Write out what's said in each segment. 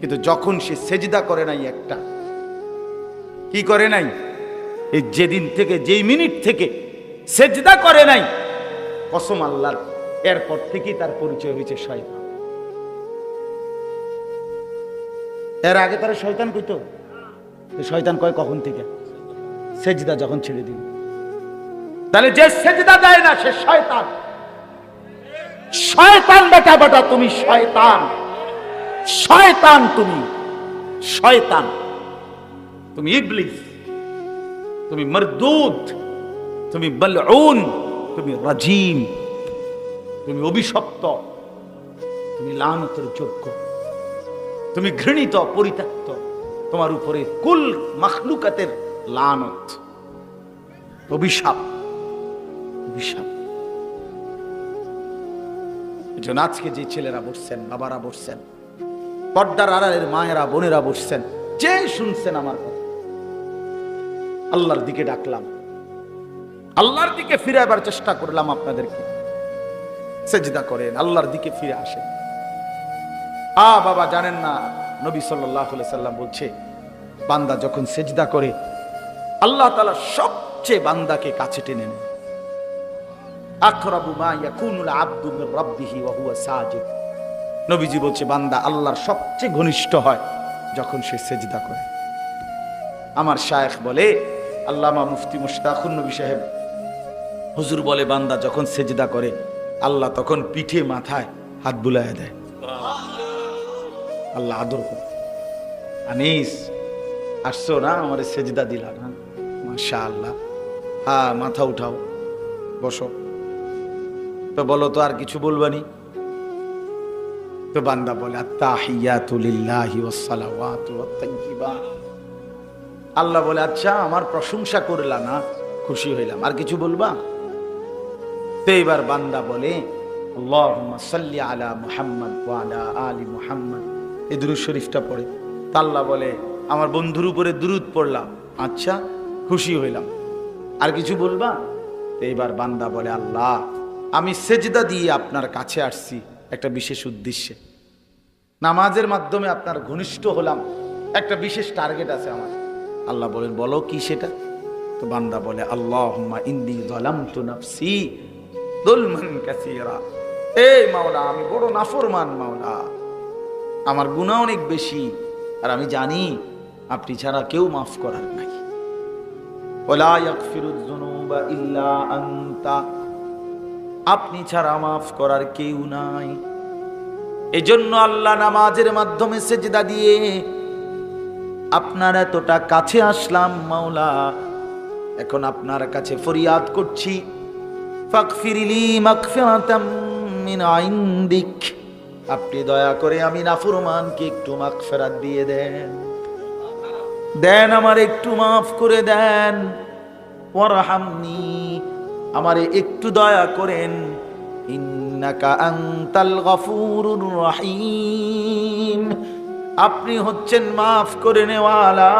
কিন্তু যখন সে সেজদা করে নাই, একটা কি করে নাই, এই যেদিন থেকে, যেই মিনিট থেকে সেজদা করে নাই, কসম আল্লাহর, এরপর থেকেই তার পরিচয় হয়েছে শয়তান। এর আগে তারা শয়তান কইতো, শয়তান কয় কখন থেকে? সেজদা যখন ছেড়ে দিল। তাহলে যে সেজদা দেয় না সে শয়তান। শয়তান বেটা বেটা, তুমি শয়তান, শয়তান, তুমি শয়তান, তুমি ইবলিস, তুমি মরদুদ, তুমি বলউন, তুমি রাজিম, তুমি অভিশপ্ত, তুমি লানতের যোগ্য, তুমি ঘৃণিত, পরিত্যক্ত, তোমার উপরে কুল মাখলুকাতের লানত, অভিশাপ, অভিশাপ। এজন্য আজকে যে ছেলেরা বসছেন, বাবারা বসছেন, পর্দার আড়ালের মায়েরা, বোনেরা বসছেন, যে শুনছেন আমার কথা, আল্লাহর দিকে ডাকলাম, আল্লাহর দিকে ফিরাবার চেষ্টা করলাম আপনাদেরকে। সেজদা করেন, আল্লাহর দিকে ফিরে আসেন। বাবা জানেন না, নবী সাল্লাল্লাহু আলাইহি সাল্লাম বলছে, বান্দা যখন সেজদা করে আল্লাহ তাআলা সবচেয়ে বান্দাকে কাছে টেনে নেন। আকরাবু মা ইয়াকুনুল আবদু মির রাব্বিহি ওয়া হুয়া সাজিদ। নবীজি বলছে, বান্দা আল্লাহর সবচেয়ে ঘনিষ্ঠ হয় যখন সে সেজদা করে। আমার শায়েখ বলে, আল্লামা মুফতি মুশতাকুন নবী সাহেব হুজুর বলে, বান্দা যখন সেজদা করে আল্লাহ তখন পিঠে মাথায় হাত বুলায় দেয়। আল্লাহ আদর করে, আনিস আসছো না, আমার সেজদা দিলা না, মাশাআল্লাহ, হ্যাঁ মাথা উঠাও, বসো। তো বলো তো আর কিছু বলবানি? তো বান্দা বলে, আত্তাহিয়াতু লিল্লাহি ওয়াস সালাওয়াতু ওয়াত তাইয়্যিবাত। আল্লাহ বলে, আচ্ছা আমার প্রশংসা করলা না, খুশি হইলাম, আর কিছু বলবা? তো এবার বান্দা বলে, আল্লাহুম্মা সাল্লি আলা মুহাম্মদ ওয়া আলা আলি মুহাম্মদ, এই দুরূদ শরীফটা পড়ে। তা আল্লাহ বলে, আমার বন্ধুর উপরে দুরূদ পড়লাম, আচ্ছা খুশি হইলাম, আর কিছু বলবা? তো এবার বান্দা বলে, আল্লাহ আমি সেজদা দিয়ে আপনার কাছে আসছি একটা বিশেষ উদ্দেশ্যে, নামাজের মাধ্যমে আপনার ঘনিষ্ঠ হলাম, একটা বিশেষ টার্গেট আছে আমার। আল্লাহ বলেন, বলো কি সেটা? তো বান্দা বলে, আল্লাহুম্মা ইন্নী যালামতু নাফসি যুলমান কাসীরা। এই মাওলা, আমি বড় নাফরমান মাওলা, আমার গুনাহ অনেক বেশি, আর আমি জানি আপনি ছাড়া কেউ মাফ করার নাই। ওয়ালা ইয়াগফিরুয যুনুবা ইল্লা আনতা, আপনি ছাড়া মাফ করার কেউ নাই। এজন্য আল্লাহ নামাজের মাধ্যমে সেজদা দিয়ে আপনার এতটা কাছে আসলাম মাওলা, এখন আপনার কাছে ফরিয়াদ করছি, ফাগফিরলি মাগফিরাতাম মিন ইনদিক, আপনি দয়া করে আমি নাফরমানকে একটু মাগফিরাত দিয়ে দেন, দেন আমার একটু মাফ করে দেন। ওয়ারহামনি, আমারে একটু দয়া করেন। ইন্নাকা আনতাল গফুরুর রহিম, আপনি হচ্ছেন মাফ করে নেওয়ালা,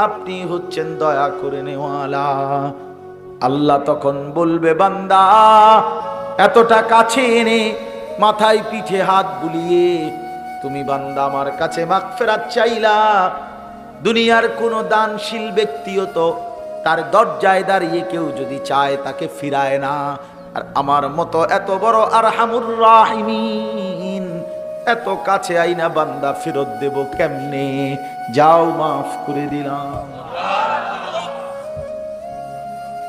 আপনি হচ্ছেন দয়া করে নেওয়ালা। আল্লাহ তখন বলবে, বান্দা এতটা কাছে এনে মাথায় পিঠে হাত বুলিয়ে তুমি বান্দা আমার কাছে মাগফিরাত চাইলা, দুনিয়ার কোন দানশীল ব্যক্তিও তো তার দরজায় দাঁড়িয়ে কেউ যদি চায় তাকে ফিরায় না, আর আমার মতো এত বড় আরহামুর রাহিমিন এত কাছে আইনা বান্দা ফেরত দেব কেমনে? যাও মাফ করে দিলাম,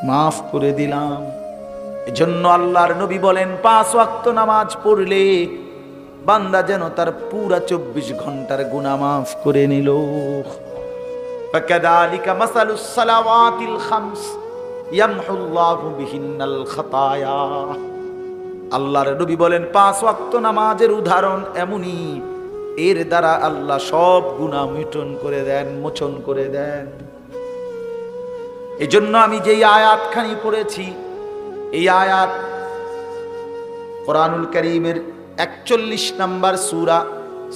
মাফ করে দিলাম। এজন্য আল্লাহর নবী বলেন, 5 ওয়াক্ত নামাজ পড়লে বান্দা যেন তার পুরা 24 ঘন্টার গুনাহ মাফ করে নিল। ফাকাযালিকা মাসালুস সালাওয়াতিল খামস ইয়ামহুল্লাহু বিহিন্নাল খাতায়া। আল্লাহর নবী বলেন, 5 ওয়াক্ত নামাজের উদাহরণ এমনই, এর দ্বারা আল্লাহ সব গুনাহ মোচন করে দেন। এজন্য আমি যেই আয়াতখানি পড়েছি, এই আয়াত কোরআনুল কারীমের 41 নম্বর সূরা,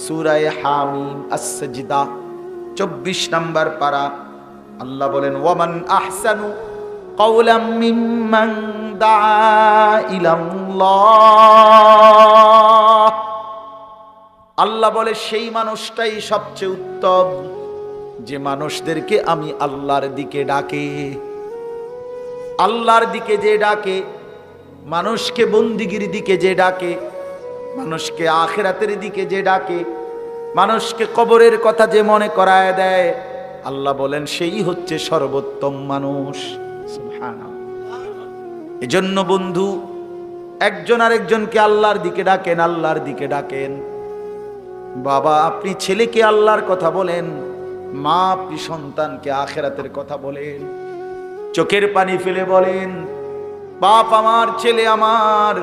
সূরা হামিম আস-সাজদা 24 নম্বর পারা। আল্লাহ বলেন, ওয়ামান আহসানু কাওলাম মিম্মান দাআ ইলাল্লাহ। আল্লাহ বলে সেই মানুষটাই সবচেয়ে উত্তম যে মানুষদেরকে আমি আল্লাহর দিকে ডাকে। আল্লাহর দিকে যে ডাকে, মানুষকে বন্দিগির দিকে যে ডাকে, মানুষকে আখিরাতের দিকে যে ডাকে, মানুষকে কবরের কথা যে মনে করায় দেয়, আল্লাহ বলেন সেই হচ্ছে সর্বোত্তম মানুষ। সুবহানাল্লাহ। এজন্য বন্ধু, একজন আরেকজনকে আল্লাহর দিকে ডাকেন, আল্লাহর দিকে ডাকেন। বাবা আপনি ছেলেকে আল্লাহর কথা বলেন, মা আপনি সন্তানকে আখিরাতের কথা বলেন। চোখের পানি ফেলে বলেন, বাপ আমার, ছেলে আমার,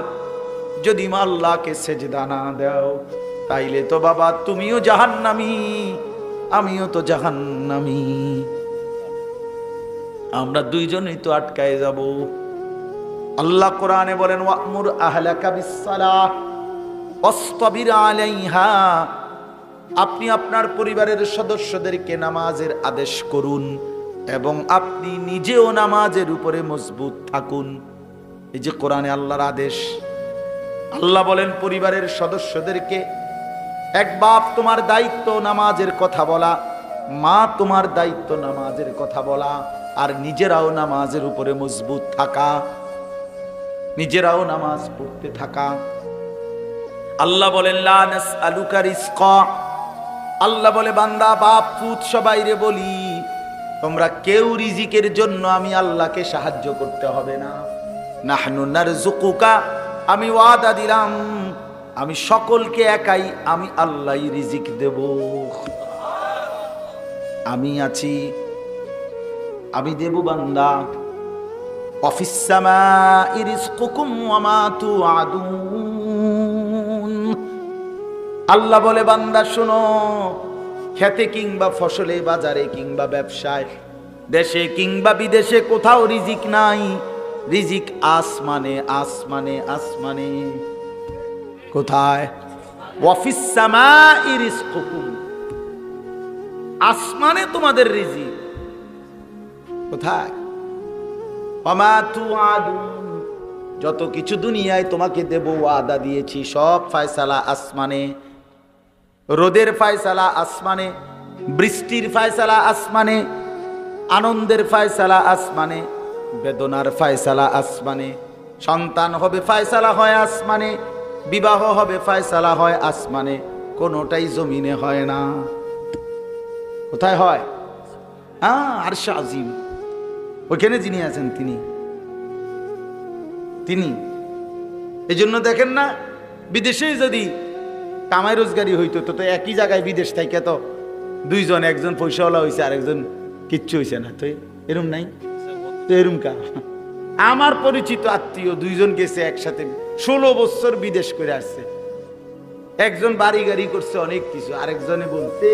যদি মা আল্লাহকে সেজদা না দাও তাইলে তো বাবা তুমিও জাহান্নামী, আমিও তো জাহান্নামী। আমরা দুইজনই তো আটকায় যাব। আল্লাহ কোরআনে বলেন, ওয়া'মুর আহলাকা বিস-সালাহ ওয়াসতাবির আলাইহা। আপনি আপনার পরিবারের সদস্যদেরকে নামাজের আদেশ করুন এবং আপনি নিজেও নামাজের উপরে মজবুত থাকুন। এই যে কোরআনে আল্লাহর আদেশ। আল্লাহ বলেন পরিবারের সদস্যদেরকে, এক বাপ তোমার দায়িত্ব নামাজের কথা বলা, মা তোমার দায়িত্ব নামাজের কথা বলা, আর নিজেরাও নামাজের উপরে মজবুত থাকা, নিজেরাও নামাজ পড়তে থাকা। আল্লাহ বলেন লা নাসআলুকা রিজকা। আল্লাহ বলে বান্দা, বাপ পুত সবাইরে বলি, তোমরা কেউ রিজিকের জন্য আমি আল্লাহকে সাহায্য করতে হবে না। নাহনু নারযুকুকা, আমি ওয়াদা দিলাম আমি সকলকে একাই আমি আল্লাহই রিজিক দেব। আমি আছি, আমি দেব বান্দা। অফিস সামাই রিজকুকুম ওয়া মা তুআদুন। আল্লাহ বলে বান্দা শোনো, খেতে কিংবা ফসলে, বাজারে কিংবা ব্যবসায়, দেশে কিংবা বিদেশে কোথাও রিজিক নাই। রিজিক আসমানে, আসমানে, আসমানে। কোথায়? ওয়াফিস সামাই রিজকুকুম, আসমানে তোমাদের রিজিক। কোথায়? ওয়া মা তুআদুন, যত কিছু দুনিয়ায় তোমাকে দেব ওয়াদা দিয়েছি সব ফয়সালা আসমানে। রোদের ফয়সালা আসমানে, বৃষ্টির ফয়সালা আসমানে, আনন্দের ফয়সালা আসমানে, বেদনার ফয়সালা আসমানে। সন্তান হবে ফয়সালা হয় আসমানে, বিবাহ হবে ফয়সালা হয় আসমানে, কোনোটাই জমিনে হয় না। কোথায় হয়? আরশে আজিম, ওইখানে যিনি আছেন তিনি। এই জন্য দেখেন না, বিদেশে যদি কামাই রোজগারি হইতো তো একই জায়গায় বিদেশ থেকে তো দুইজন, একজন পয়সাওয়ালা হয়েছে আর একজন কিচ্ছু হয়েছে না। তো এরম নাই তো, এরম কা আমার পরিচিত আত্মীয় দুইজন গেছে একসাথে, 16 বছর বিদেশ করে আসছে। একজন বাড়ি গাড়ি করছে অনেক কিছু, আরেকজনে বলতে,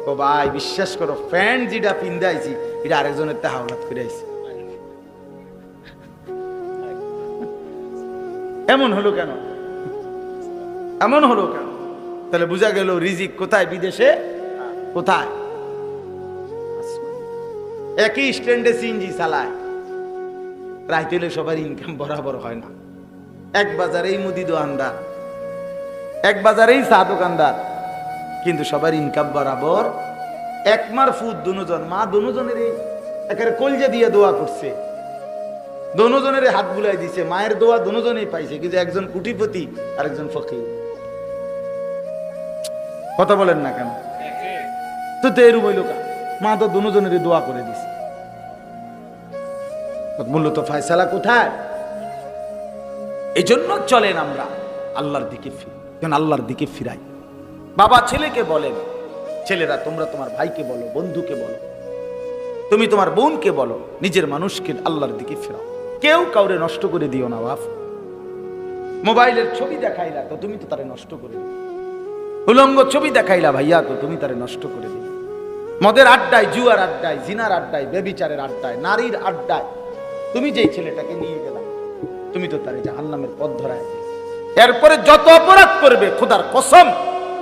ও ভাই বিশ্বাস করো ফ্যান যেটা পিন্দে আইছি এটা আরেকজনের তে হাওলাত করে আইছি। এমন হলো কেন? এমন হলো কেন? তাহলে বোঝা গেল রিজিক কোথায়? বিদেশে। কোথায়? একই স্ট্যান্ডে সিএনজি চালায়, রাইতে হলে সবার ইনকাম বরাবর হয় না। এক বাজারেই মুদি দোকানদার, এক বাজারেই চা দোকানদার, কিন্তু সবার ইনকাম বরাবর। একমার ফুট দুজন, মা দুজনের একেবারে কলজা দিয়ে দোয়া করছে, দুজনের হাত বুলাই দিছে, মায়ের দোয়া দুজনেই পাইছে, কিন্তু একজন কোটিপতি আর একজন ফকির। কথা বলেন না কেন? তো এরকম হইল কা, মা তো দুজনের দোয়া করে দিছে। মূলত ফয়সালা কোথায়? এই জন্য চলেন আমরা আল্লাহর দিকে ফিরি, আল্লাহর দিকে ফিরাই। বাবা ছেলেকে বলেন, ছেলেরা তোমরা তোমার ভাইকে বলো, বন্ধুকে বলো, তুমি তোমার বোনকে বলো, নিজের মানুষকে আল্লাহর দিকে ফিরাও। কেউ কাউরে নষ্ট করে দিও না বাপ। মোবাইলের ছবি দেখাইলা তো তুমি তো তারে নষ্ট করে দিও, উলঙ্গ ছবি দেখাইলা ভাইয়া তো তুমি তারে নষ্ট করে দিও। মদের আড্ডায়, জুয়ার আড্ডায়, জিনার আড্ডায়, ব্যভিচারের আড্ডায়, নারীর আড্ডায় তুমি যেই ছেলেটাকে নিয়ে গেলা তুমি তো তারে জাহান্নামের পথ ধরায়। এরপরে যত অপরাধ করবে খোদার কসম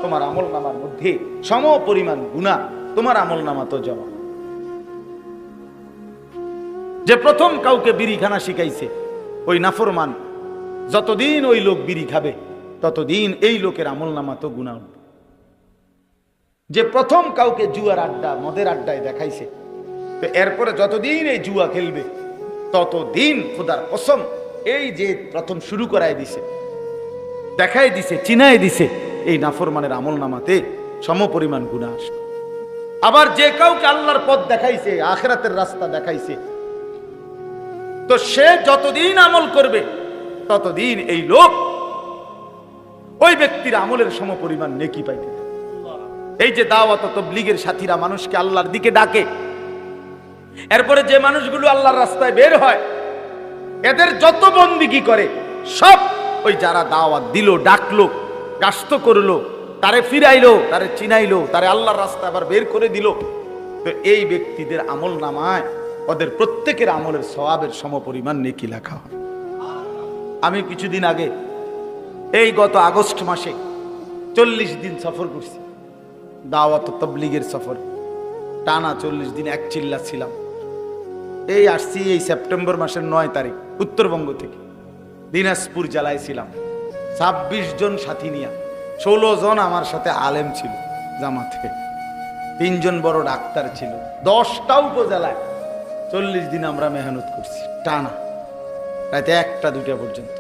তোমার আমলনামার মধ্যে সম পরিমাণ গুনাহ তোমার আমলনামা তো জমা। যে প্রথম কাউকে বিড়িখানা শিখাইছে ওই নাফরমান, যতদিন ওই লোক বিড়ি খাবে ততদিন এই লোকের আমলনামা তো গুনাহ। যে প্রথম কাউকে জুয়ার আড্ডা মদের আড্ডায় দেখাইছে, তো এরপরে যতদিন এই জুয়া খেলবে ততদিন খোদার কসম এই যে প্রথম শুরু করাই দিছে, দেখাই দিছে, চিনাই দিছে, এই নাফরমানের আমল নামাতে সমপরিমাণ গুনাহ আসবে। আবার যে কাউকে আল্লাহর পথ দেখাইছে, আখিরাতের রাস্তা দেখাইছে, তো সে যতদিন আমল করবে ততদিন এই লোক ওই ব্যক্তির আমলের সমপরিমাণ নেকি পাইতে। এই যে দাওয়াত ও তাবলীগের সাথীরা মানুষকে আল্লাহর দিকে ডাকে, এরপরে যে মানুষগুলো আল্লাহর রাস্তায় বের হয়, এদের যত বন্দিগি করে সব ওই যারা দাওয়াত দিল, ডাকলো, গাস্ত করলো, তারে ফিরাইলো, তারে চিনাইলো, তারে আল্লাহর রাস্তা আবার বের করে দিল, তো এই ব্যক্তিদের আমল নামায় ওদের প্রত্যেকের আমলের সওয়াবের সমপরিমাণ নেকি লেখা হয়। আমি কিছুদিন আগে এই গত আগস্ট মাসে 40 দিন সফর করছি, দাওয়াত ও তাবলীগের সফর, টানা 40 দিন এক চিল্লা ছিলাম। এই আসছি এই সেপ্টেম্বর মাসের 9 তারিখ উত্তরবঙ্গ থেকে দিনাজপুর জেলায় ছিলাম, 26 জন সাথী নিয়ে, 16 জন আমার সাথে আলেম ছিল জামাতে, 3 জন বড় ডাক্তার ছিল, 10টা উপজেলায় 40 দিন আমরা মেহনত করছি টানা, রাতে 1টা 2টা পর্যন্ত।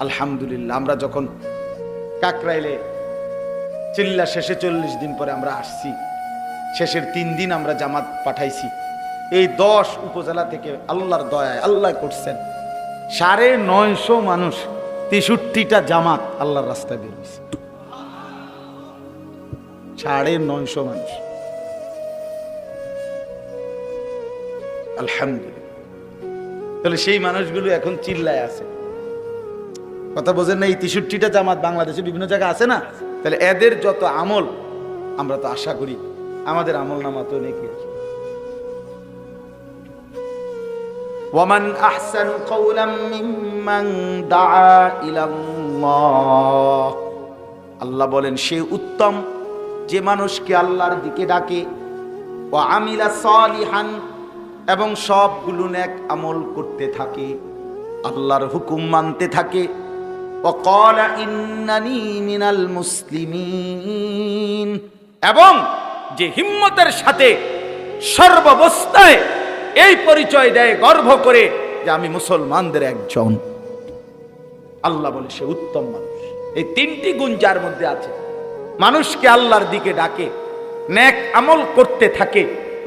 আলহামদুলিল্লাহ, আমরা যখন কাকরাইলে চিল্লা শেষে 40 দিন পরে আমরা আসছি, শেষের 3 দিন আমরা জামাত পাঠাইছি। এই 10 উপজেলা থেকে আল্লাহর দয়ায় আল্লাহ করছেন 950 মানুষ, 63টা জামাত আল্লাহর রাস্তায় বের হয়েছে। 950 মানুষ, আলহামদুলিল্লাহ। তাহলে সেই মানুষগুলো এখন চিল্লায় আছে, কথা বোঝেন না? এই 63টা জামাত বাংলাদেশে বিভিন্ন জায়গায় আছে না, তাহলে এদের যত আমল, আমরা তো আশা করি আমাদের আমল নামা তো নেকি আছে। ওয়ামান আহসানু কাওলাম মিম্মান দাআ ইলাল্লাহ, আল্লাহ বলেন সে উত্তম যে মানুষকে আল্লাহর দিকে ডাকে, ওয়া আমিলা সালিহান, এবং সবগুলো নেক আমল করতে থাকে, আল্লাহর হুকুম মানতে থাকে, ওয়া ক্বালা ইন্নানি মিনাল মুসলিমিন, এবং যে হিম্মতের সাথে সর্বাবস্থায় এই পরিচয় দেয় গর্ব করে যে আমি মুসলমানদের একজন, আল্লাহ বলে সে উত্তম মানুষ। এই 3টি গুণ যার মধ্যে আছে, মানুষকে আল্লাহর দিকে ডাকে, নেক আমল করতে থাকে,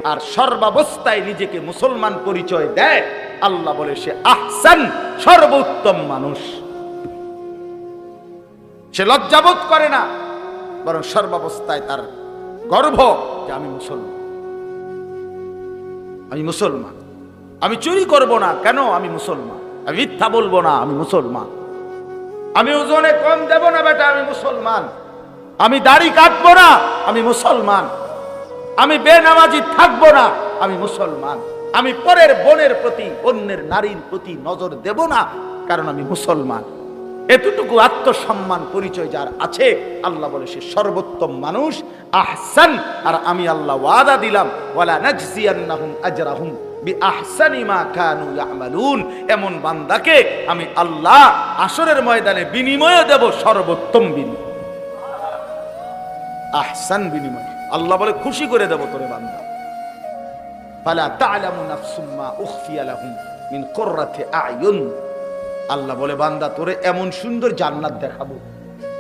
আর সর্বাবস্থায় নিজেকে মুসলমান পরিচয় দেয়, আল্লাহ বলে সে আহসান, সর্বোত্তম মানুষ। সে লজ্জাবোধ করে না, বরং সর্বাবস্থায় তার গর্ব যে আমি মুসলমান, আমি মুসলমান, আমি চুরি করব না, কেন? আমি মুসলমান। আমি মিথ্যা বলবো না, আমি মুসলমান। আমি ওজনে কম দেব না বেটা, আমি মুসলমান। আমি দাড়ি কাটবো না, আমি মুসলমান। আমি বেনামাজি থাকবো না, আমি মুসলমান। আমি পরের বোনের প্রতি, অন্যের নারীর প্রতি নজর দেব না, কারণ আমি মুসলমান। এতটুকু আত্মসম্মান পরিচয় যার আছে, আল্লাহ বলে সে সর্বোত্তম মানুষ, আহসান। আর আমি আল্লাহ ওয়াদা দিলাম, ওয়ালা নাজজিয়ান্নাহুম আজরাহুম বিআহসানি মা কানু ইয়ামালুন, এমন বান্দাকে আমি আল্লাহ হাশরের ময়দানে বিনিময় দেব সর্বোত্তম বিনিময়, আহসান বিনিময়। আল্লাহ বলে খুশি করে দেব তোরে বান্দা। ফালা তা'লামু নাফসুম মা উখফিয়া লাহুম মিন কুররাতি আ'য়ুন, আল্লাহ বলে বান্দা তোরে এমন সুন্দর জান্নাত দেখাবো,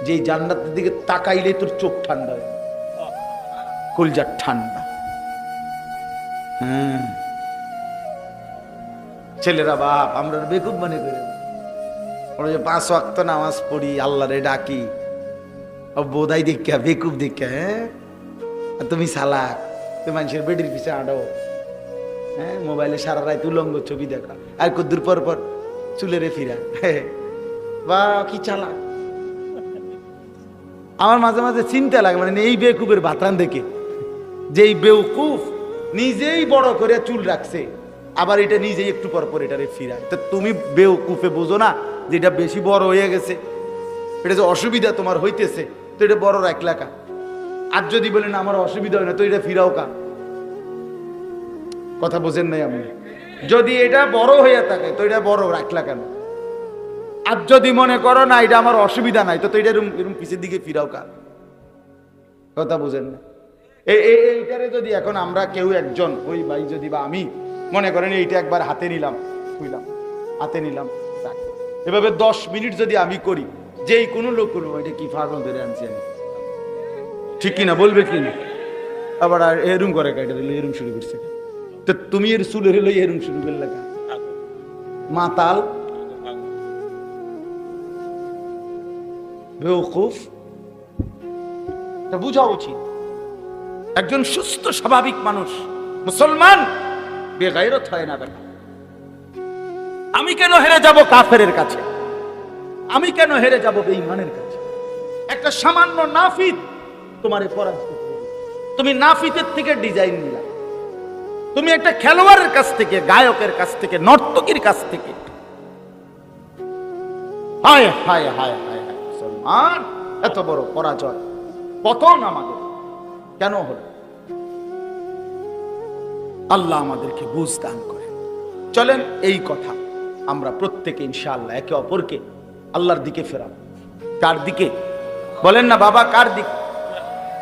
যে জান্নাতের দিকে তাকাইলে তোর চোখ ঠান্ডা হয়, কলজা ঠান্ডা। ছেলেরা বাপ আমরা বেকুব মনে করে, ওরা যে 5 ওয়াক্ত নামাজ পড়ি, আল্লাহরে ডাকি, বোধাই দেখা বেকুব দেখা। হ্যাঁ, আর তুমি সালাক, তুমি মানুষের বেডির পিছে আডো, হ্যাঁ, মোবাইলে সারা রাত উলঙ্গ ছবি দেখা, আর কদ্দুর পর পর চুলেরে ফিরা, বা কি চালাক। আমার মাঝে মাঝে চিন্তা লাগে, মানে এই বেকুবের বাতান দেখে, যে এই বেউকুফ নিজেই বড় করে চুল রাখছে, আবার এটা নিজেই একটু পর পর এটারে ফিরায়। তো তুমি বেউকুফে বোঝো না যে এটা বেশি বড় হয়ে গেছে, এটা যে অসুবিধা তোমার হইতেছে, তো এটা বড় রাখলা কা? আর যদি বলেন আমার অসুবিধা হয় না, তো এটা ফিরাও কা? কথা বোঝেন নাই আমি? যদি এটা বড় হইয়া থাকে তো এটা বড় রাখলা কেন? আর যদি মনে করো না এটা আমার অসুবিধা নাই, তো এটা এরকম পিছের দিকে ফিরাও কা? কথা বোঝেন না? এইটারে যদি এখন আমরা কেউ একজন, ওই ভাই যদি বা আমি মনে করেন এইটা একবার হাতে নিলাম, খুইলাম, হাতে নিলাম, এভাবে 10 মিনিট যদি আমি করি, যেই কোনো লোক করবো এটা কি ফার্ম ধরে আনছি আমি, ঠিক কিনা বলবে কিনা? আবার আর এরুম করে কাটা দিল, এরুম শুরু করছে, তো তুমি এর চুলের হলো এরুম শুরু করলে মাতাল বেওকুফ। বুঝা উচিত একজন সুস্থ স্বাভাবিক মানুষ মুসলমান বেগায়রত হয় না। বেটা, আমি কেন হেরে যাব কাফেরের কাছে? আমি কেন হেরে যাব বেঈমানের কাছে? একটা সামান্য নাফিত তোমারে পরাজিত করবে। তুমি নাফিতের থেকে ডিজাইন নিলা, তুমি একটা খেলোয়াড়ের কাছ থেকে, গায়কের কাছ থেকে, নর্তকীর কাছ থেকে। হায় হায় হায় হায় হায়, মুসলমান এত বড় পরাজয়, পতন আমাদের কেন হলো? আল্লাহ আমাদেরকে বুঝ দান করে। চলেন এই কথা আমরা প্রত্যেকে ইনশাআল্লাহ একে অপরকে আল্লাহর দিকে ফেরাবো। কার দিকে বলেন না বাবা, কার দিকে?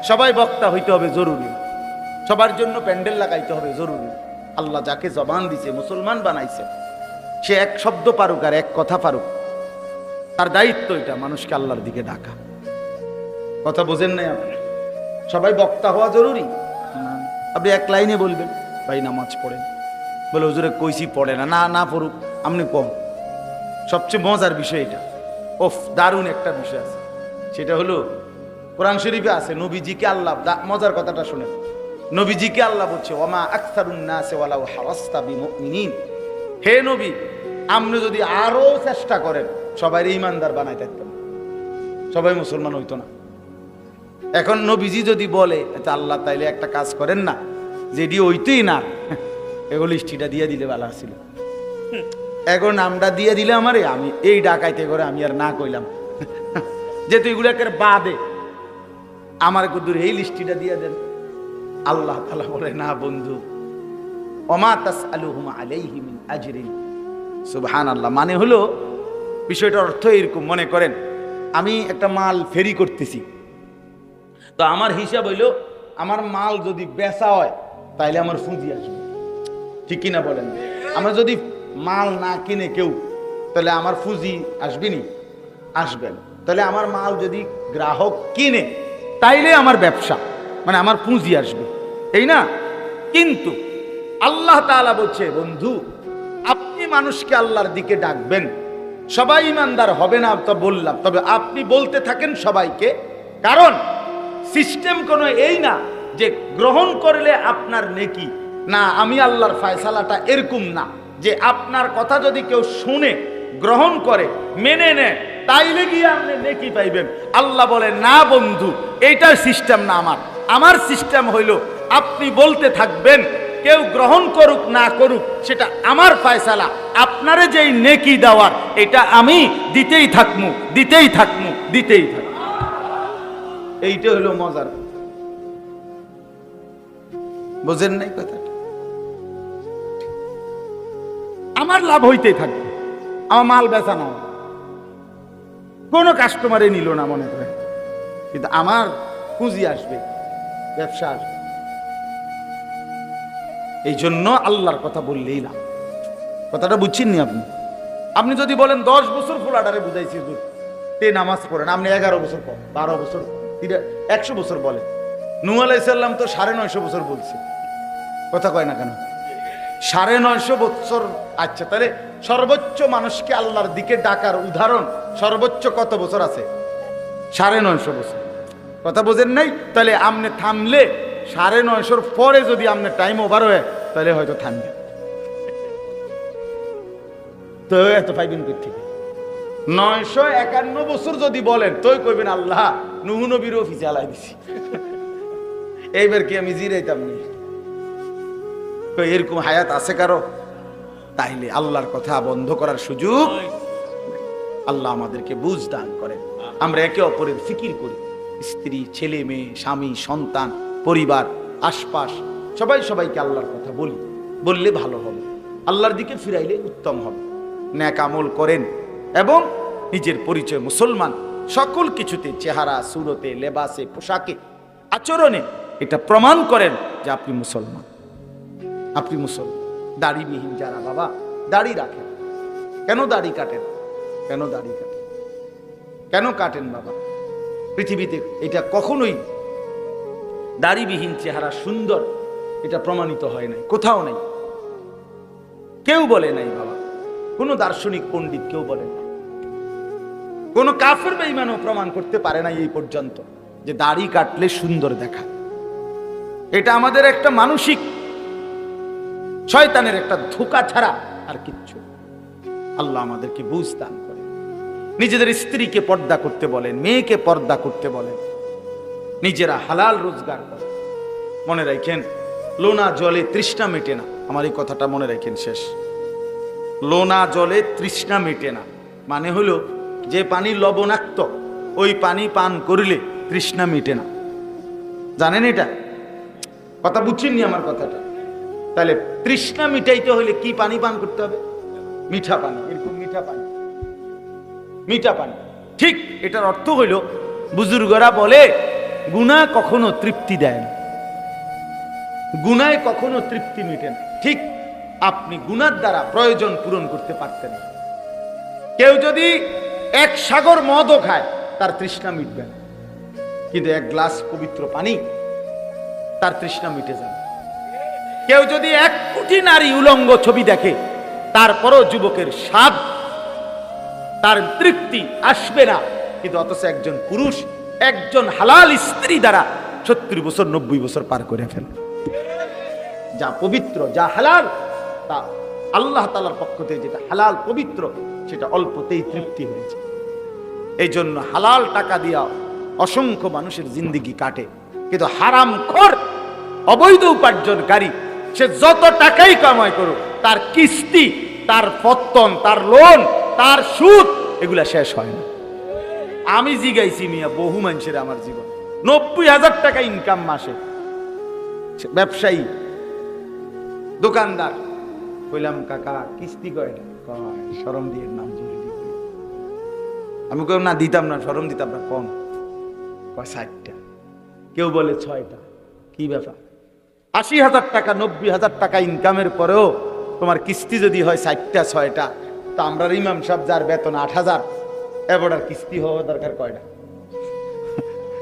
সবাই বক্তা হইতে হবে জরুরি, সবার জন্য প্যান্ডেল লাগাইতে হবে জরুরি। আল্লাহ যাকে জবান দিছে, মুসলমান বানাইছে, সে এক শব্দ পারুক আর এক কথা পারুক, তার দায়িত্ব এটা মানুষকে আল্লাহর দিকে ডাকা। কথা বোঝেন নাই আপনি? সবাই বক্তা হওয়া জরুরি? আপনি এক লাইনে বলবেন ভাই নামাজ পড়েন, বলে হুজুরে কইছি পড়ে না, না না পড়ুক, আপনি কম। সবচেয়ে মজার বিষয় এটা, ওফ দারুণ একটা বিষয় আছে, সেটা হলো কোরআন শরীফে আছে নবীজিকে আল্লাহ, মজার কথাটা শুনেন, নবীজিকে আল্লাহ বলছে ওমা আকসারুন নাসি ওয়ালাউ হারাসতা বিমুমিনিন, হে নবী আপনি যদি আরো চেষ্টা করেন সবাই ঈমানদার বানাইতে পারতেন, সবাই মুসলমান হইতো না। এখন নবীজি যদি বলে আল্লাহ তাইলে একটা কাজ করেন না, যেটি হইতেই না, এগুলো লিস্টিটা দিয়ে দিলে ভালো ছিল। এখন নামটা দিয়ে দিলে আমারে, আমি এই ডাকাইতে করে আমি আর না কইলাম, যেহেতু এগুলো একের বাদে আমার কুদুর এই লিস্টিটা দিয়ে দেন। আল্লাহ তাআলা বলে না বন্ধু, ওমা তাসআলুহুম আলাইহি মিন আজরিন। সুবহানাল্লাহ। মানে হলো বিষয়টার অর্থ এরকম, মনে করেন আমি একটা মাল ফেরি করতেছি, তো আমার হিসাব হইলো আমার মাল যদি বেচা হয় তাইলে আমার পুঁজি আসবে, ঠিক কিনা বলেন? আমরা যদি মাল না কিনে কেউ, তাহলে আমার পুঁজি আসবে নি? আসবে না। তাহলে আমার মাল যদি গ্রাহক কিনে তাইলে আমার ব্যবসা, মানে আমার পুঁজি আসবে, এই না? কিন্তু আল্লাহ তাআলা বলছে বন্ধু আপনি মানুষকে আল্লাহর দিকে ডাকবেন, সবাই ইমানদার হবে না তো বললাম, তবে আপনি বলতে থাকেন সবাইকে, কারণ সিস্টেম কোনো এই না যে গ্রহণ করলে আপনার নেকি, না, আমি আল্লাহর ফয়সালাটা এরকম না যে আপনার কথা যদি কেউ শুনে, গ্রহণ করে, মেনে নেয়, তাইলে গিয়ে আপনি নেকি পাইবেন। আল্লাহ বলে না বন্ধু, এইটার সিস্টেম না আমার। আমার সিস্টেম হইল আপনি বলতে থাকবেন, কেউ গ্রহণ করুক না করুক সেটা আমার ফয়সালা, আপনারে যেই নেকি দেওয়ার এটা আমি দিতেই থাকমু, দিতেই থাকমু, দিতেই থাকমু। এইটা হলো মজার, বোঝেন নাই কথাটা? আমার লাভ হইতেই থাকবে, আমার মাল বেচা না, কোনো কাস্টমারে নিল না মনে করে, কিন্তু আমার পুঁজি আসবে, ব্যবসা আসবে। এই জন্য আল্লাহর কথা বললেই না। কথাটা বুঝছেননি আপনি? আপনি যদি বলেন 10 বছর ফোলাটারে বুঝাইছি তে নামাজ পড়েন, আপনি 11 বছর পর, 12 বছর, 100 বছর বলেন। নূহ আলাইহিস সালাম তো 950 বছর বলছে, কথা কয় না কেন? 950 বছর। আচ্ছা, তাহলে সর্বোচ্চ মানুষকে আল্লাহর দিকে ডাকার উদাহরণ সর্বোচ্চ কত বছর আছে? 950 বছর। কথা বোঝেন নাই? তাহলে আপনি থামলে 950 পরে যদি আপনার টাইম ওভার হয় তাহলে হয়তো থামবে, তো এত পাইবেন কই থেকে? 951 বছর যদি বলেন তোই কইবেন আল্লাহ নূহ নবীর অফিসে আলাই দিছি, এইবার কি আমি জিরাইতাম নি? এরকম হায়াত আছে কারো? তাইলে আল্লাহর কথা বন্ধ করার সুযোগ। আল্লাহ আমাদেরকে বুঝ দান করেন, আমরা একে অপরের ফিকির করি, স্ত্রী, ছেলে মেয়ে, স্বামী, সন্তান, পরিবার, আশপাশ, সবাই সবাইকে আল্লাহর কথা বলি, বললে ভালো হবে, আল্লাহর দিকে ফিরাইলে উত্তম হবে। নেক আমল করেন এবং নিজের পরিচয় মুসলমান সকল কিছুতে, চেহারা, সুরতে, লেবাসে, পোশাকে, আচরণে এটা প্রমাণ করেন যে আপনি মুসলমান। আপনি মুসলমান। দাড়িবিহীন যারা বাবা দাড়ি রাখেন, কেন দাড়ি কাটেন? কেন দাড়ি কাটেন? কেন কাটেন বাবা? পৃথিবীতে এটা কখনোই দাড়িবিহীন চেহারা সুন্দর এটা প্রমাণিত হয় নাই, কোথাও নাই, কেউ বলে নাই বাবা। কোন দার্শনিক পণ্ডিত কেউ বলে না, কোন কাফের বেঈমানও প্রমাণ করতে পারে না এই পর্যন্ত যে দাড়ি কাটলে সুন্দর দেখা। এটা আমাদের একটা মানসিক শয়তানের একটা ধোঁকা ছাড়া আর কিচ্ছু। আল্লাহ আমাদেরকে বুঝ দান করে। নিজেদের স্ত্রীকে পর্দা করতে বলেন, মেয়েকে পর্দা করতে বলেন, নিজেরা হালাল রোজগার করে। মনে রাখেন, লোনা জলে তৃষ্ণা মেটে না। আমার এই কথাটা মনে রাখেন শেষ। লোনা জলে তৃষ্ণা মেটে না মানে হলো যে পানি লবণাক্ত ওই পানি পান করলে তৃষ্ণা মেটে না। জানেন এটা? কথা বুঝছেননি আমার কথাটা? তাহলে তৃষ্ণা মিটাইতে হলে কি পানি পান করতে হবে? মিঠা পানি। এরকম মিঠা পানি, মিঠা পানি। ঠিক এটার অর্থ হইল, বুজুর্গরা বলে গুনাহ কখনো তৃপ্তি দেয় না, গুনায় কখনো তৃপ্তি মিটে না। ঠিক আপনি গুনার দ্বারা প্রয়োজন পূরণ করতে পারতেন। কেউ যদি এক সাগর মদও খায় তার তৃষ্ণা মিটবে না, কিন্তু এক গ্লাস পবিত্র পানি তার তৃষ্ণা মিটে যাবে। কেউ যদি 1 কোটি নারী উলঙ্গ ছবি দেখে তারপরও যুবকের স্বাদ, তার তৃপ্তি আসবে না, কিন্তু অথচ একজন পুরুষ একজন হালাল স্ত্রী দ্বারা 70 বছর 90 বছর পার করে ফেলে। যা পবিত্র, যা হালাল, তা আল্লাহ তাআলার পক্ষ থেকে যেটা হালাল পবিত্র সেটা অল্পতেই তৃপ্তি হয়েছে। এই জন্য হালাল টাকা দিয়া অসংখ্য মানুষের জিন্দেগি কাটে, কিন্তু হারামখোর অবৈধ উপার্জনকারী সে যত টাকাই কামাই করুক তার কিস্তি, তার পত্তন, তার লোন, তার সুদ এগুলা শেষ হয় না। আমি জিগাইছি মিয়া বহু মানুষের আমার জীবন 90,000 টাকা ইনকাম মাসে, ব্যবসায়ী দোকানদার। কইলাম কাকা কিস্তি কয় না? শরম দিয়ে নাম জুড়ে দিয়ে। আমি কইলাম না দিতাম না, শরম দিতাম না। কম? 60টা। কেউ বলে 6টা। কি ব্যাপার? 80,000 টাকা 90,000 টাকা ইনকামের পরেও তোমার কিস্তি যদি হয় 60টা 6টা, তো আমরা ইমাম সাহেব যার বেতন 8,000, এবার আর কিস্তি হওয়া দরকার কয়টা?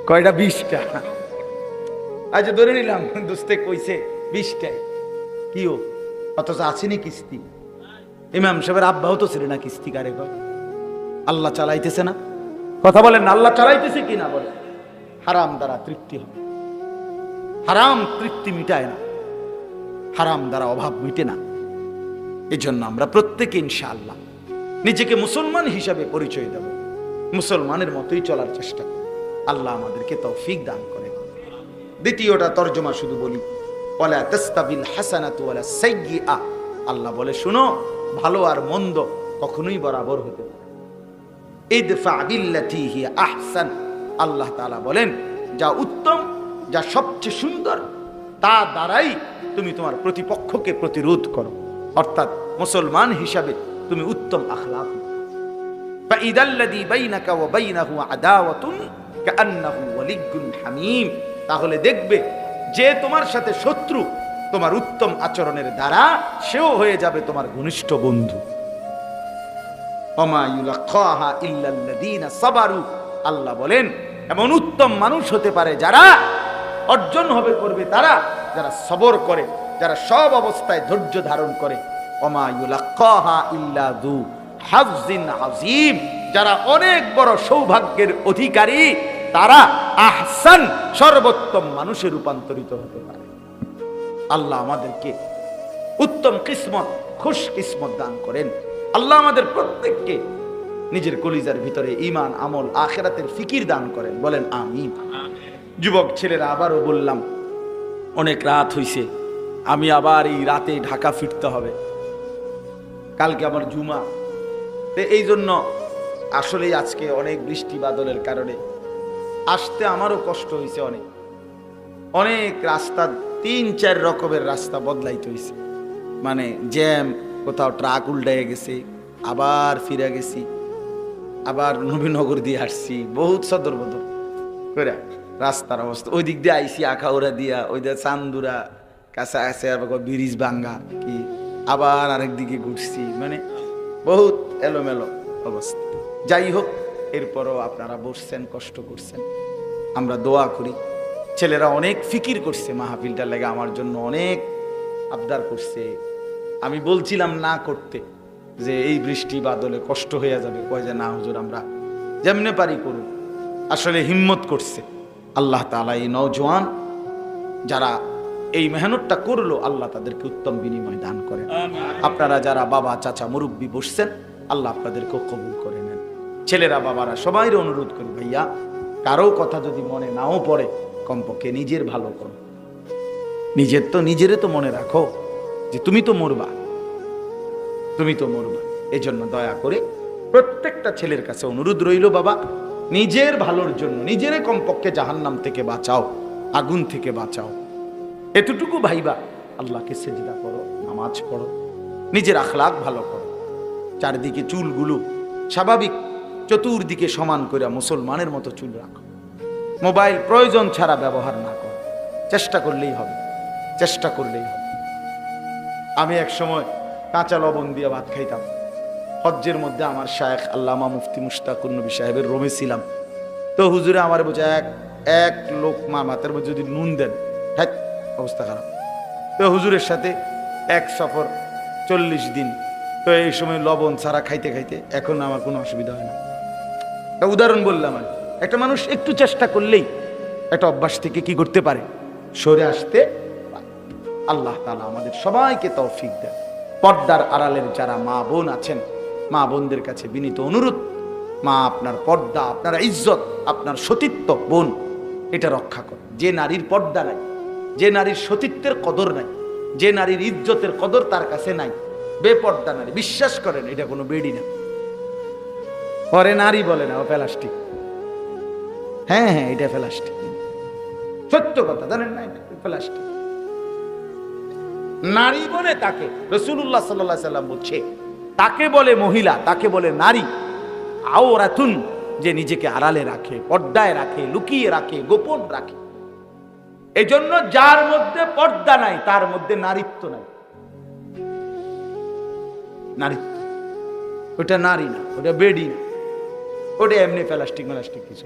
কয়টা? 20টা। আচ্ছা ধরে নিলাম দোস্তে কইছে 20টায়, কিও অথচ আসেনি কিস্তি। ইমাম সাহেবের আব্বাও তো ছিল না কিস্তি। কারে কয়? আল্লাহ চালাইতেছে না? কথা বলেন না, আল্লাহ চালাইতেছে কি না বলে? হারাম দ্বারা তৃপ্তি হয়, হারাম তৃপ্তি মিটায় না, হারাম দ্বারা অভাব মিটে না। এই জন্য আমরা প্রত্যেকে ইনশাআল্লাহ নিজেকে মুসলমান হিসাবে পরিচয় দেব, মুসলমানের মতোই চলার চেষ্টা করব। আল্লাহ আমাদেরকে তৌফিক দান করেন। দ্বিতীয়টা তরজমা শুধু বলি, ওয়ালা তাস্তাবিল হাসানাতু ওয়ালা সাইয়্যিআ। আল্লাহ বলে শুনো, ভালো আর মন্দ কখনোই বরাবর হতে পারে। ইদফা বিল্লাতী হিয়া আহসান। আল্লাহ তাআলা বলেন যা উত্তম, যা সবচেয়ে সুন্দর, তা দ্বারাই তুমি তোমার প্রতিপক্ষকে প্রতিরোধ করো। অর্থাৎ মুসলমান হিসাবে তুমি উত্তম আখলাক। ফাইদাল্লাযী বাইনাকা ওয়া বাইনাহু আদাওয়াতুন কাআন্নাহু ওয়ালিয়্যুন হামীম। তাহলে দেখবে যে তোমার সাথে শত্রু, তোমার উত্তম আচরণের দ্বারা সেও হয়ে যাবে তোমার ঘনিষ্ঠ বন্ধু। ওমা ইউলাক্কাহা ইল্লাল্লাযীনা সাবারু। আল্লাহ বলেন এমন উত্তম মানুষ হতে পারে যারা অর্জন হবে করবে তারা যারা সবর করে, যারা সব অবস্থায় ধৈর্য ধারণ করে। ওমা ইউলাক্কাহা ইল্লা যু হাযযিন আযীম। যারা অনেক বড় সৌভাগ্যের অধিকারী তারা আহসান সর্বোত্তম মানুষে রূপান্তরিত হতে পারে। আল্লাহ আমাদেরকে উত্তম কিসমত, খুশ কিসমত দান করেন। আল্লাহ আমাদের প্রত্যেককে নিজের কলিজার ভিতরে ঈমান, আমল, আখিরাতের ফিকির দান করেন। বলেন আমিন। যুবক ছেলেরা, আবারও বললাম অনেক রাত হইছে, আমি আবার এই রাতে ঢাকা ফিরতে হবে। কালকে আমার জুমা। এই জন্য আসলে আজকে অনেক বৃষ্টি বাদলের কারণে আসতে আমারও কষ্ট হয়েছে। অনেক অনেক রাস্তা, 3-4 রকমের রাস্তা বদলাইতে হয়েছে। মানে জ্যাম, কোথাও ট্রাক উল্টাইয়া গেছে, আবার ফিরে গেছি, আবার নবীনগর দিয়ে আসছি, বহুত সদর বদর করে। রাস্তার অবস্থা, ওই দিক দিয়ে আইসি আখাউড়া দিয়া, ওই দিয়ে চান্দুরা কাছে আছে, ব্রিজ ভাঙ্গা কি, আবার আরেক দিকে ঘুরছি, মানে বহুত এলোমেলো অবস্থা। যাই হোক, এরপরও আপনারা বসছেন, কষ্ট করছেন, আমরা দোয়া করি। ছেলেরা অনেক ফিকির করছে মাহফিলটার লেগে, আমার জন্য অনেক আবদার করছে। আমি বলছিলাম না করতে, যে এই বৃষ্টি বাদলে কষ্ট হয়ে যাবে, কয় যে না হুজুর, আমরা যেমনে পারি করুন। আসলে হিম্মত করছে আল্লাহ তাআলা। এই নওজোয়ান যারা এই মেহনতটা করলো, আল্লাহ তাদেরকে উত্তম বিনিময় দান করেন। আপনারা যারা বাবা চাচা মুরব্বী বসছেন, আল্লাহ আপনাদেরকেও কবুল করে নেন। ছেলেরা বাবারা সবাই অনুরোধ করি, ভাইয়া কারো কথা যদি মনে নাও পড়ে, কমপক্ষে নিজের ভালো করো। নিজেরে তো মনে রাখো যে তুমি তো মরবা, তুমি তো মরবা। এই জন্য দয়া করে প্রত্যেকটা ছেলের কাছে অনুরোধ রইল, বাবা নিজের ভালোর জন্য নিজেরে কমপক্ষে জাহান্নাম থেকে বাঁচাও, আগুন থেকে বাঁচাও। এতটুকু ভাইবা, আল্লাহকে সেজদা করো, নামাজ পড়ো, নিজের আখলাক ভালো করো। চারদিকে চুলগুলো স্বাভাবিক, চতুর্দিকে সমান করে মুসলমানের মতো চুল রাখো। মোবাইল প্রয়োজন ছাড়া ব্যবহার না করো, চেষ্টা করলেই হবে, চেষ্টা করলেই হবে। আমি এক সময় কাঁচা লবণ দিয়ে ভাত খাইতাম। হজ্জের মধ্যে আমার শায়েখ আল্লামা মুফতি মুশতাকুর নবী সাহেবের রোমে ছিলাম। তো হুজুরে আমার বোঝা এক লোকমা ভাতের মধ্যে যদি নুন দেন, হ্যাঁ অবস্থা খারাপ। তো হুজুরের সাথে এক সফর 40 দিন। তো এই সময় লবণ ছাড়া খাইতে খাইতে এখন আমার কোনো অসুবিধা হয় না। উদাহরণ বললাম, আর একটা মানুষ একটু চেষ্টা করলেই একটা অভ্যাস থেকে কি করতে পারে, সরে আসতে পারে। আল্লাহ তাআলা আমাদের সবাইকে তৌফিক দেন। পর্দার আড়ালের যারা মা বোন আছেন, মা বোনদের কাছে বিনীত অনুরোধ, মা আপনার পর্দা, আপনার ইজ্জত, আপনার সতীত্ব বোন, এটা রক্ষা করো। যে নারীর পর্দা নাই, যে নারীর সতীত্বের কদর নাই, যে নারীর ইজ্জতের কদর তার কাছে নাই, বেপর্দা নারী, বিশ্বাস করেন এটা কোনো বেডি না। পরে নারী বলে না, ও প্লাস্টিক। হ্যাঁ হ্যাঁ, এটা প্লাস্টিক, সত্য কথা, জানেন না, এটা প্লাস্টিক। নারী বলে তাকে রাসূলুল্লাহ সাল্লাল্লাহু আলাইহি সাল্লাম বলছে, তাকে বলে মহিলা, তাকে বলে নারী। আওরাতুন, যে নিজেকে আড়ালে রাখে, পর্দায় রাখে, লুকিয়ে রাখে, গোপন রাখে। এজন্য যার মধ্যে পর্দা নাই তার মধ্যে নারীত্ব নাই। নারীত্ব ওটা নারী না, ওটা বেডি না, ওটা এমনি প্লাস্টিক প্লাস্টিক কিছু।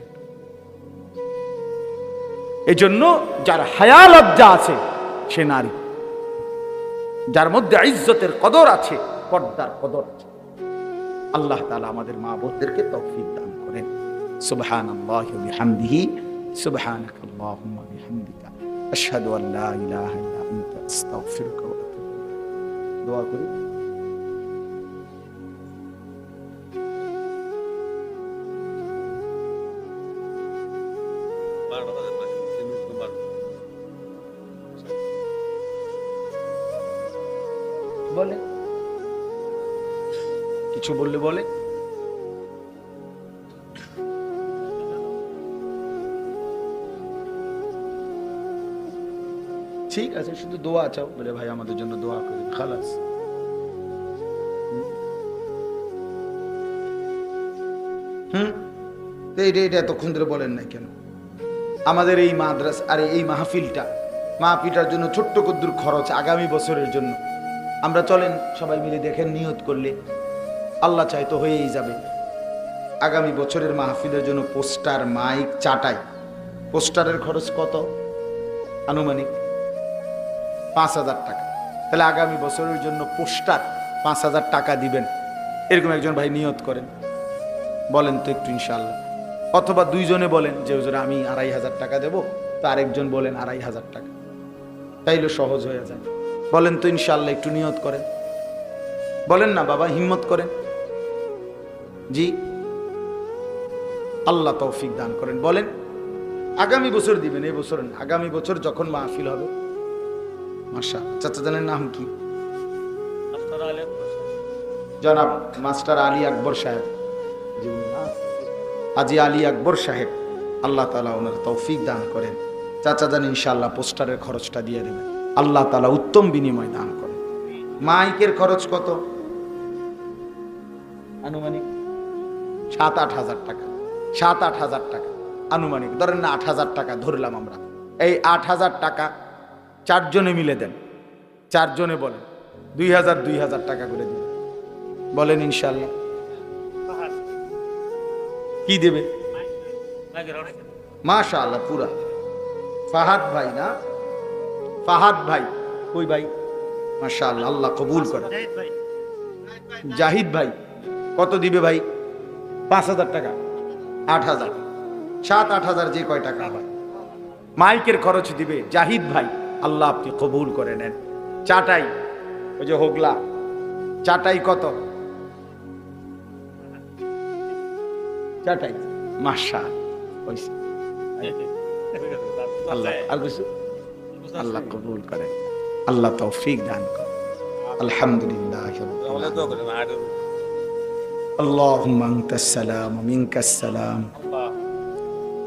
এই জন্য যার হায়া লজ্জা আছে সে নারী, যার মধ্যে ইজ্জতের কদর আছে, পর্দার কদর আছে। আল্লাহ তাআলা আমাদের মা বোনদেরকে তৌফিক দান করেন। সুবহানাল্লাহি ওয়া বিহামদিহি, সুবহানাকাল্লাহুম্মা ওয়া বিহামদিকা, আশহাদু আল লা ইলাহা ইল্লা আনতা, আস্তাগফিরুকা ওয়া আতুবু ইলাইক। দোয়া করি। বলে কিছু বললে বলে, ঠিক আছে, শুধু দোয়া চাও, বলে ভাই আমাদের জন্য দোয়া করি, খালাস। এটা এতক্ষণ ধরে বলেন না কেন? আমাদের এই মাদ্রাসা আর এই মাহফিলটার জন্য ছোট্ট কদ্দুর খরচ আগামী বছরের জন্য আমরা, চলেন সবাই মিলে দেখেন, নিয়ত করলে আল্লাহ চাই তো হয়েই যাবে। আগামী বছরের মাহফিলের জন্য পোস্টার, মাইক, চাটাই, পোস্টারের খরচ কত? আনুমানিক 5,000 টাকা। তাহলে আগামী বছরের জন্য পোস্টার 5,000 টাকা দিবেন, এরকম একজন ভাই নিয়ত করেন, বলেন তো একটু ইনশাআল্লাহ। অথবা দুইজনে বলেন যে হুজুর আমি 2,500 টাকা দেবো, তো আরেকজন বলেন 2,500 টাকা, তাইলে সহজ হয়ে যায়। বলেন তো ইনশাআল্লাহ, একটু নিয়ত করেন, বলেন না বাবা, হিম্মত করেন। জি, আল্লাহ তৌফিক দান করেন। বলেন আগামী বছর দিবেন, এই বছর না, আগামী বছর যখন মাহফিল হবে। মাশাআল্লাহ। চাচা জানেন নাম কি? জনাব মাস্টার আলী আকবর সাহেব, হাজী আলী আকবর সাহেব, আল্লাহ তাআলা ওনার তৌফিক দান করেন। চাচা জানেন ইনশাআল্লাহ পোস্টারের খরচটা দিয়ে দেবেন, আল্লাহ তাআলা উত্তম বিনিময় দান করেন। মাইকের খরচ কত? আনুমানিক 7-8 হাজার টাকা, 7-8 হাজার টাকা। আনুমানিক ধরেন না 8,000 টাকা ধরলাম আমরা, এই 8,000 টাকা 4 জনে মিলে দেন, 4 জনে বলেন 2,000 2,000 টাকা করে দিন, বলেন ইনশাল্লাহ। কি দেবে? মাশাআল্লাহ পুরা। ফাহাদ ভাই না, ফাহাদ ভাই কই ভাই? মাশাআল্লাহ, আল্লাহ কবুল করে। জাহিদ ভাই কত দিবে ভাই? 5,000 টাকা, 8,000, 7-8,000 যে কয় টাকা হয়। মাইকের খরচ দিবে জাহিদ ভাই, আল্লাহ আপনি কবুল করে নেন। চাটাই, ওই যে হোগলা চাটাই কত? চাটাই মাশাআল্লাহ, আল্লাহ আর কিছু? আল্লাহ কবুল করে, আল্লাহ তৌফিক দান করে। আলহামদুলিল্লাহ। আল্লাহুম্মা আনতাস সালাম ওয়া মিনকাস সালাম,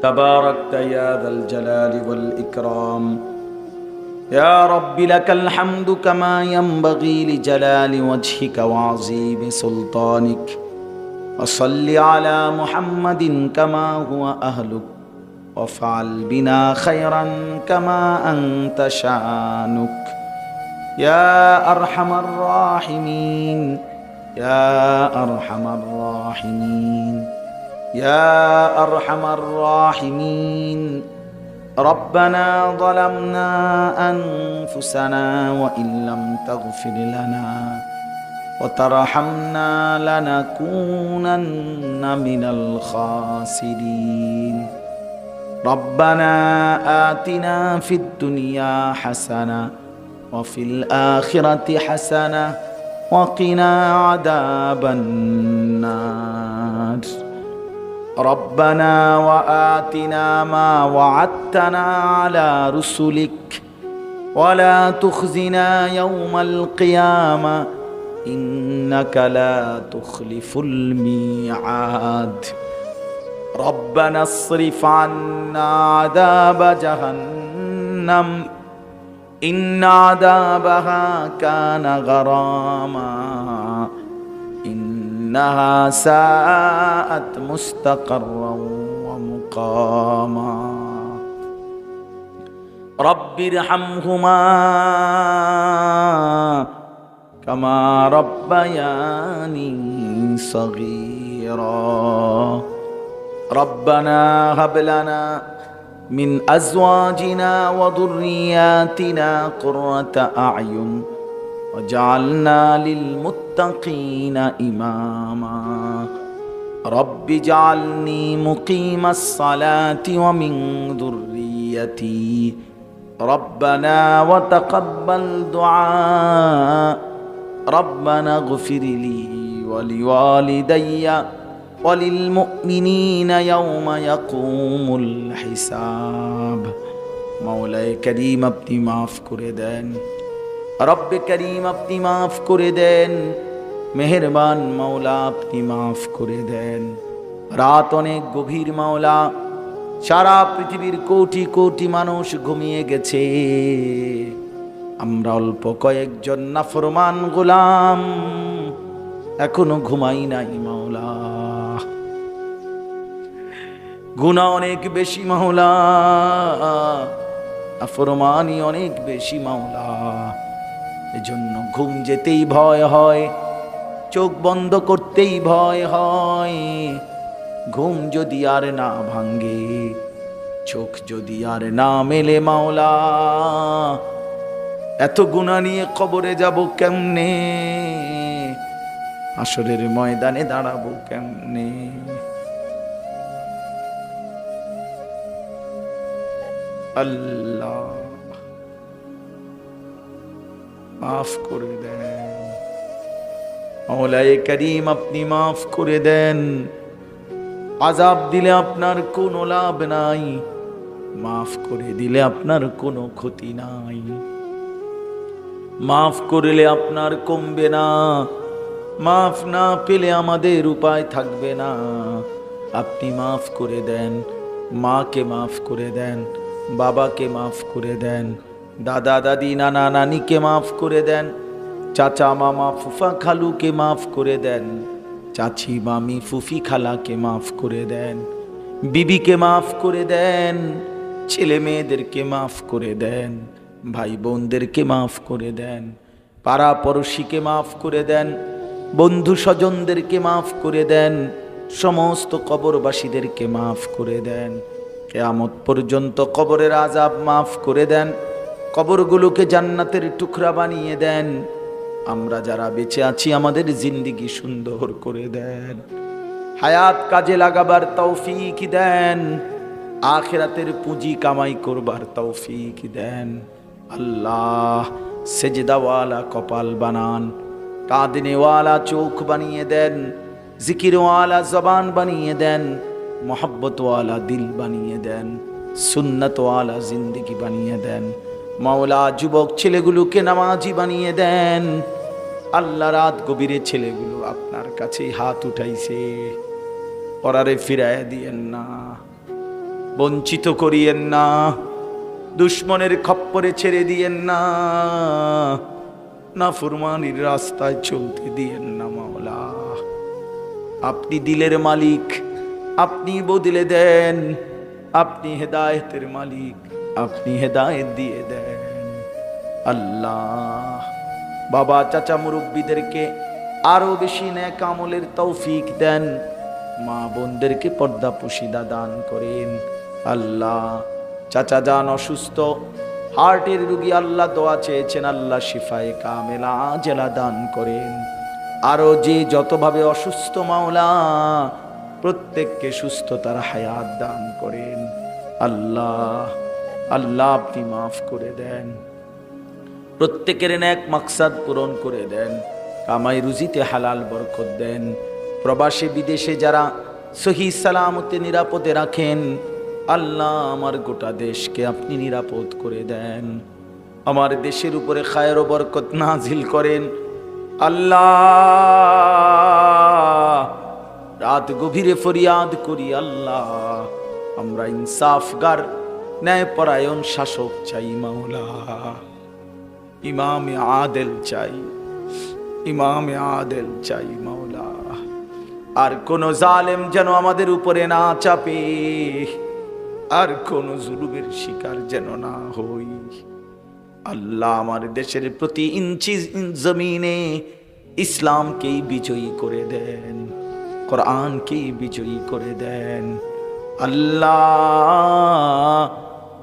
তাবারাকতা ইয়া যাল জালালি ওয়াল ইকরাম, ইয়া রাব্বি লাকাল হামদু কামা ইয়ানবাগি লিজালালি ওয়াজহিকা ওয়া আযীমি সুলতানিক, ওয়া সাল্লি আলা মুহাম্মাদিন কামা হুয়া আহলুক, ওয়াফআল বিনা খায়রান কামা আনতা শানুক, ইয়া আরহামার রাহিমিন, ইয়া আরহামার রাহিমিন, ইয়া আরহামার রাহিমিন। ربنا ظلمنا أنفسنا وإن لم تغفر لنا وترحمنا لنكونن من الخاسرين. ربنا آتنا في الدنيا حسنة وفي الآخرة حسنة وقنا عذاب النار. ربنا وآتنا ما وعدتنا على رسلك ولا تخزنا يوم القيامة إنك لا تخلف الميعاد. ربنا اصرف عنا عذاب جهنم إن عذابها كان غراما إنها ساءت مستقرا ومقاما. رب ارحمهما كما ربياني صغيرا. ربنا هب لنا من أزواجنا وذرياتنا قرة أعين وجعلنا للمتقين إماما. رب اجعلني مقيم الصلاة ومن ذريتي ربنا وتقبل دعاء. ربنا اغفر لي ولوالدي وللمؤمنين يوم يقوم الحساب. مولاي كريم আপনি মাফ করে দেন, রব্বে করিম আপনি মাফ করে দেন, মেহেরবান মাওলা আপনি মাফ করে দেন। রাত অনেক গভীর মাওলা, সারা পৃথিবীর কোটি কোটি মানুষ ঘুমিয়ে গেছে, আমরা অল্প কয়েকজন নাফরমান গোলাম এখনো ঘুমাই নাই মাওলা। গুনাহ অনেক বেশি মাওলা, নাফরমানি অনেক বেশি মাওলা, এজন্য ঘুম যেতেই ভয় হয়, চোখ বন্ধ করতেই ভয় হয়। ঘুম যদি আর না ভাঙ্গে, চোখ যদি আর না মেলে মাওলা, এত গুনাহ নিয়ে কবরে যাব কেমনে, হাসরের ময়দানে দাঁড়াবো কেমনে। আল্লাহ মাফ করে দেন, মওলায়ে করিম আপনি মাফ করে দেন। আযাব দিলে আপনার কোনো লাভ নাই, মাফ করে দিলে আপনার কোনো ক্ষতি নাই। মাফ করলে আপনার কমবে না, মাফ না পেলে আমাদের উপায় থাকবে না। আপনি মাফ করে দেন, মাকে মাফ করে দেন, বাবাকে মাফ করে দেন, দাদা দাদি নানা নানিকে মাফ করে দেন, চাচা মামা ফুফা খালুকে মাফ করে দেন, চাচি মামি ফুফি খালাকে মাফ করে দেন। বিবিকে মাফ করে দেন, ছেলে মেয়েদেরকে মাফ করে দেন, ভাই বোনদেরকে মাফ করে দেন, পাড়া পড়শিকে মাফ করে দেন, বন্ধু স্বজনদেরকে মাফ করে দেন, সমস্ত কবরবাসীদেরকে মাফ করে দেন। কিয়ামত পর্যন্ত কবরের আযাব মাফ করে দেন, কবরগুলোকে জান্নাতের টুকরা বানিয়ে দেন। আমরা যারা বেঁচে আছি আমাদের জিন্দেগি সুন্দর করে দেন, হায়াত কাজে লাগাবার তৌফিক দেন, আখিরাতের পুঁজি কামাই করবার তৌফিক দেন। আল্লাহ সেজদাওয়ালা কপাল বানান, কাঁদনেওয়ালা চোখ বানিয়ে দেন, জিকিরওয়ালা জবান বানিয়ে দেন, মোহব্বতওয়ালা দিল বানিয়ে দেন, সুন্নতওয়ালা জিন্দেগি বানিয়ে দেন। মাওলা যুবক ছেলেগুলোকে নামাজি বানিয়ে দেন। আল্লাহ রাত গভীরে ছেলেগুলো আপনার কাছেই হাত উঠাইছে, পরারে ফিরায় দিয়েন না, বঞ্চিত করিয়েন না, দুশ্মনের খপ্পরে ছেড়ে দিয়েন না, নাফরমানির রাস্তায় চলতে দিয়েন না। মাওলা আপনি দিলের মালিক, আপনি বদলে দেন, আপনি হেদায়েতের মালিক, আপনি হেদায়েত দিয়ে দেন। আল্লাহ বাবা চাচা মুরব্বীদেরকে আরো বেশি নেক আমলের তৌফিক দেন, মা বোনদেরকে পর্দা পুশিদা দান করেন। আল্লাহ চাচা যান অসুস্থ, হার্টের রোগী, আল্লাহ দোয়া চেয়েছেন, আল্লাহ শিফায়ে কামেলা আজেলা দান করেন। আরো যে যতভাবে অসুস্থ মাওলা প্রত্যেককে সুস্থতার হায়াত দান করেন। আল্লাহ আল্লাহ আপনি মাফ করে দেন, প্রত্যেকের নেক মাকসাদ পূরণ করে দেন, কামাই রুজিতে হালাল বরকত দেন। প্রবাসে বিদেশে যারা সহি সালামতে নিরাপদে রাখেন, আল্লাহ আমার গোটা দেশকে আপনি নিরাপদ করে দেন, আমার দেশের উপরে খায়ের ও বরকত নাজিল করেন। আল্লাহ রাত গভীরে ফরিয়াদ করি, আল্লাহ আমরা ইনসাফগার ন্যায়পরায়ণ শাসক চাই মাওলা, ইমামে আদেল চাই, ইমামে আদেল চাই মাওলা। আর কোন জালেম যেন আমাদের উপরে না চাপে, আর কোন জুলুমের শিকার যেন না হই। আল্লাহ আমার দেশের প্রতি ইঞ্চি জমিনে ইসলামকেই বিজয়ী করে দেন, কোরআনকেই বিজয়ী করে দেন। আল্লাহ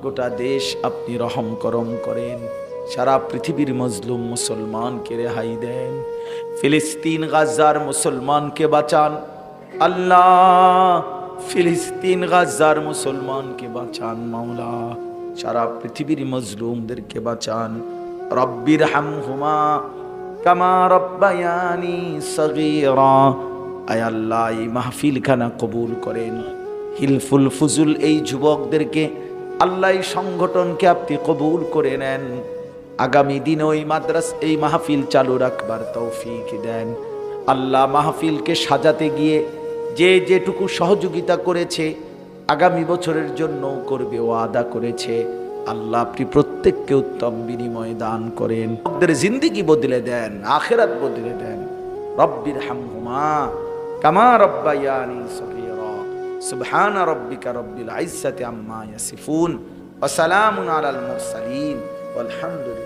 গোটা দেশ আপনি রহম করম করেন, সারা পৃথিবীর মজলুম মুসলমানকে রেহাই দেন, ফিলিস্তিন গাজার মুসলমানকে বাঁচান। আল্লাহ ফিলিস্তিন গাজার মুসলমানকে বাঁচান মাওলা, সারা পৃথিবীর মজলুমদেরকে বাঁচান। রব্বির হামহুমা কামা রব্বায়ানি সগীরা। আয় আল্লাহ এই মাহফিল খানা কবুল করেন, হিলফুল ফুজুল এই যুবকদেরকে আল্লাহ এই সংগঠনকে আপনি কবুল করে নেন, আগামী দিন ওই মাদ্রাস এই মাহফিল চালু রাখবার তৌফিক দেন। আল্লাহ মাহফিলকে সাজাতে গিয়ে যে যেটুকু সহযোগিতা করেছে, আগামী বছরের জন্য করবে ওয়াদা করেছে, আল্লাহ আপনি প্রত্যেককে উত্তম বিনিময় দান করেন, ওদের জিন্দেগি বদলে দেন, আখিরাত বদলে দেন। রব্বির হামহুমা কামা রব্বায়ানি সগীরা। সুবহান রাব্বিকা রব্বিল ইজ্জাতি আম্মা ইয়াসিফুন ওয়া সালামুন আলাল মুরসালিন ওয়ালহামদুলিল্লাহ।